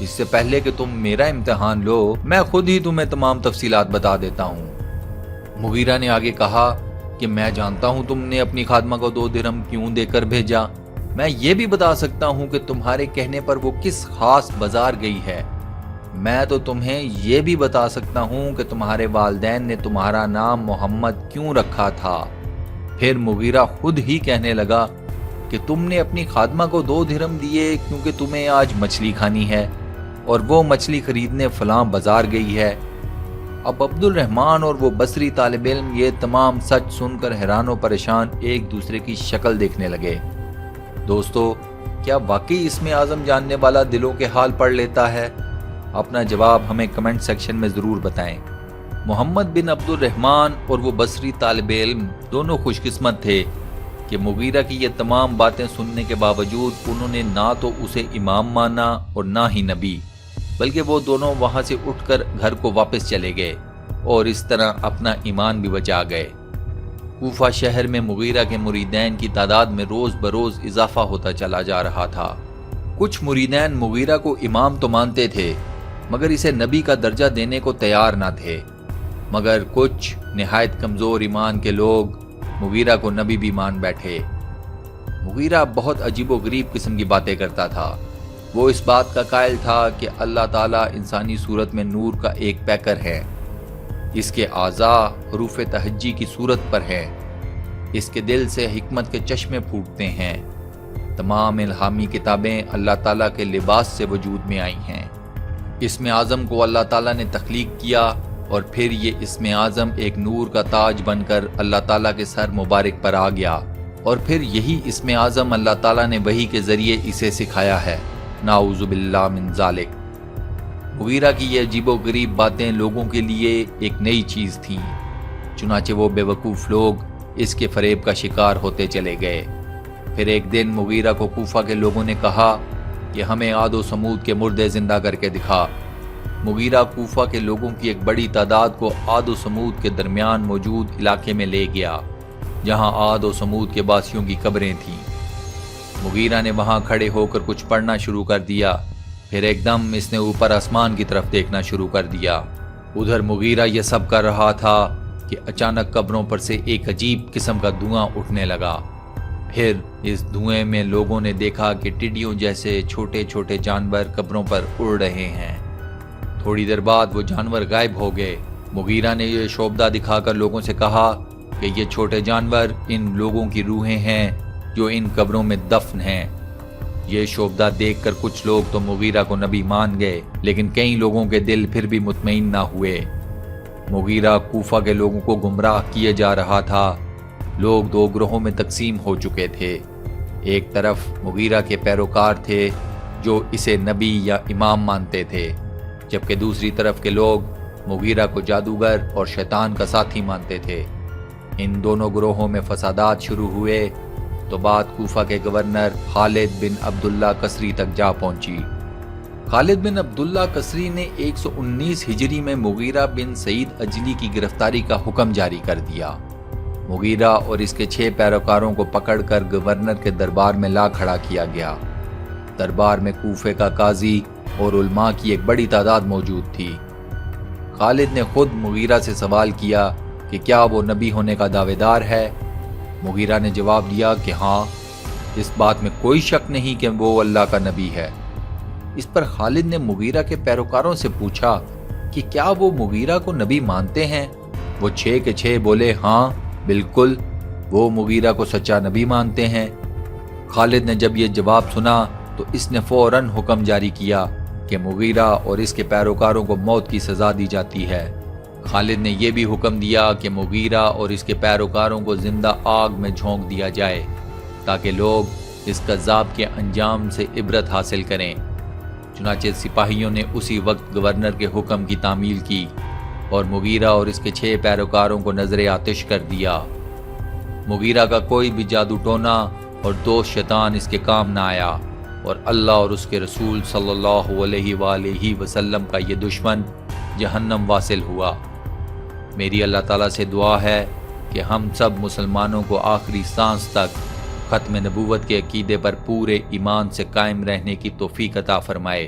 اس سے پہلے کہ تم میرا امتحان لو میں خود ہی تمہیں تمام تفصیلات بتا دیتا ہوں۔ مغیرہ نے آگے کہا کہ میں جانتا ہوں تم نے اپنی خادمہ کو 2 درہم کیوں دے کر بھیجا۔ میں یہ بھی بتا سکتا ہوں کہ تمہارے کہنے پر وہ کس خاص بازار گئی ہے۔ میں تو تمہیں یہ بھی بتا سکتا ہوں کہ تمہارے والدین نے تمہارا نام محمد کیوں رکھا تھا۔ پھر مغیرہ خود ہی کہنے لگا کہ تم نے اپنی خادمہ کو 2 درہم دیے کیونکہ تمہیں آج مچھلی کھانی ہے اور وہ مچھلی خریدنے فلاں بازار گئی ہے۔ اب عبد الرحمن اور وہ بصری طالب علم یہ تمام سچ سن کر حیران و پریشان ایک دوسرے کی شکل دیکھنے لگے۔ دوستو، کیا واقعی اسم اعظم جاننے والا دلوں کے حال پڑھ لیتا ہے؟ اپنا جواب ہمیں کمنٹ سیکشن میں ضرور بتائیں۔ محمد بن عبد الرحمن اور وہ بصری طالب علم دونوں خوش قسمت تھے کہ مغیرہ کی یہ تمام باتیں سننے کے باوجود انہوں نے نہ تو اسے امام مانا اور نہ ہی نبی، بلکہ وہ دونوں وہاں سے اٹھ کر گھر کو واپس چلے گئے اور اس طرح اپنا ایمان بھی بچا گئے۔ کوفہ شہر میں مغیرہ کے مریدین کی تعداد میں روز بروز اضافہ ہوتا چلا جا رہا تھا۔ کچھ مریدین مغیرہ کو امام تو مانتے تھے مگر اسے نبی کا درجہ دینے کو تیار نہ تھے، مگر کچھ نہایت کمزور ایمان کے لوگ مغیرہ کو نبی بھی مان بیٹھے۔ مغیرہ بہت عجیب و غریب قسم کی باتیں کرتا تھا۔ وہ اس بات کا قائل تھا کہ اللہ تعالیٰ انسانی صورت میں نور کا ایک پیکر ہے، اس کے اعضاء حروف تہجی کی صورت پر ہے، اس کے دل سے حکمت کے چشمے پھوٹتے ہیں، تمام الہامی کتابیں اللہ تعالیٰ کے لباس سے وجود میں آئی ہیں۔ اسم اعظم کو اللہ تعالیٰ نے تخلیق کیا اور پھر یہ اسم اعظم ایک نور کا تاج بن کر اللہ تعالیٰ کے سر مبارک پر آ گیا اور پھر یہی اسم اعظم اللہ تعالیٰ نے وحی کے ذریعے اسے سکھایا ہے۔ نعوذ باللہ من ذالک۔ مغیرہ کی یہ عجیب و غریب باتیں لوگوں کے لیے ایک نئی چیز تھیں، چنانچہ وہ بے وقوف لوگ اس کے فریب کا شکار ہوتے چلے گئے۔ پھر ایک دن مغیرہ کو کوفہ کے لوگوں نے کہا کہ ہمیں عاد و سمود کے مردے زندہ کر کے دکھا۔ مغیرہ کوفہ کے لوگوں کی ایک بڑی تعداد کو عاد و سمود کے درمیان موجود علاقے میں لے گیا جہاں عاد و سمود کے باسیوں کی قبریں تھیں۔ مغیرہ نے وہاں کھڑے ہو کر کچھ پڑھنا شروع کر دیا، پھر ایک دم اس نے اوپر آسمان کی طرف دیکھنا شروع کر دیا۔ ادھر مغیرہ یہ سب کر رہا تھا کہ اچانک قبروں پر سے ایک عجیب قسم کا دھواں اٹھنے لگا۔ پھر اس دھوئیں میں لوگوں نے دیکھا کہ ٹڈیوں جیسے چھوٹے چھوٹے جانور قبروں پر اڑ رہے ہیں۔ تھوڑی دیر بعد وہ جانور غائب ہو گئے۔ مغیرہ نے یہ شوبدہ دکھا کر لوگوں سے کہا کہ یہ چھوٹے جانور ان لوگوں کی روحیں ہیں جو ان قبروں میں دفن ہیں۔ یہ شوبدہ دیکھ کر کچھ لوگ تو مغیرہ کو نبی مان گئے، لیکن کئی لوگوں کے دل پھر بھی مطمئن نہ ہوئے۔ مغیرہ کوفہ کے لوگوں کو گمراہ کیے جا رہا تھا۔ لوگ 2 گروہوں میں تقسیم ہو چکے تھے۔ ایک طرف مغیرہ کے پیروکار تھے جو اسے نبی یا امام مانتے تھے، جبکہ دوسری طرف کے لوگ مغیرہ کو جادوگر اور شیطان کا ساتھی مانتے تھے۔ ان دونوں گروہوں میں فسادات شروع ہوئے تو بات کوفہ کے گورنر خالد بن عبداللہ قسری تک جا پہنچی۔ خالد بن عبداللہ قسری نے 119 ہجری میں مغیرہ بن سعید اجلی کی گرفتاری کا حکم جاری کر دیا۔ مغیرہ اور اس کے 6 پیروکاروں کو پکڑ کر گورنر کے دربار میں لا کھڑا کیا گیا۔ دربار میں کوفے کا قاضی اور علماء کی ایک بڑی تعداد موجود تھی۔ خالد نے خود مغیرہ سے سوال کیا کہ کیا وہ نبی ہونے کا دعوے دار ہے؟ مغیرہ نے جواب دیا کہ ہاں، اس بات میں کوئی شک نہیں کہ وہ اللہ کا نبی ہے۔ اس پر خالد نے مغیرہ کے پیروکاروں سے پوچھا کہ کیا وہ مغیرہ کو نبی مانتے ہیں؟ وہ 6 کے 6 بولے ہاں بالکل، وہ مغیرہ کو سچا نبی مانتے ہیں۔ خالد نے جب یہ جواب سنا تو اس نے فوراً حکم جاری کیا کہ مغیرہ اور اس کے پیروکاروں کو موت کی سزا دی جاتی ہے۔ خالد نے یہ بھی حکم دیا کہ مغیرہ اور اس کے پیروکاروں کو زندہ آگ میں جھونک دیا جائے تاکہ لوگ اس کذاب کے انجام سے عبرت حاصل کریں۔ چنانچہ سپاہیوں نے اسی وقت گورنر کے حکم کی تعمیل کی اور مغیرہ اور اس کے 6 پیروکاروں کو نظر آتش کر دیا۔ مغیرہ کا کوئی بھی جادو ٹونا اور دوست شیطان اس کے کام نہ آیا اور اللہ اور اس کے رسول صلی اللہ علیہ وآلہ وسلم کا یہ دشمن جہنم واصل ہوا۔ میری اللہ تعالیٰ سے دعا ہے کہ ہم سب مسلمانوں کو آخری سانس تک ختم نبوت کے عقیدے پر پورے ایمان سے قائم رہنے کی توفیق عطا فرمائے۔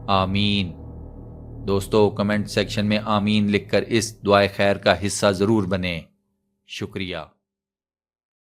آمین۔ دوستو کمنٹ سیکشن میں آمین لکھ کر اس دعائے خیر کا حصہ ضرور بنیں۔ شکریہ۔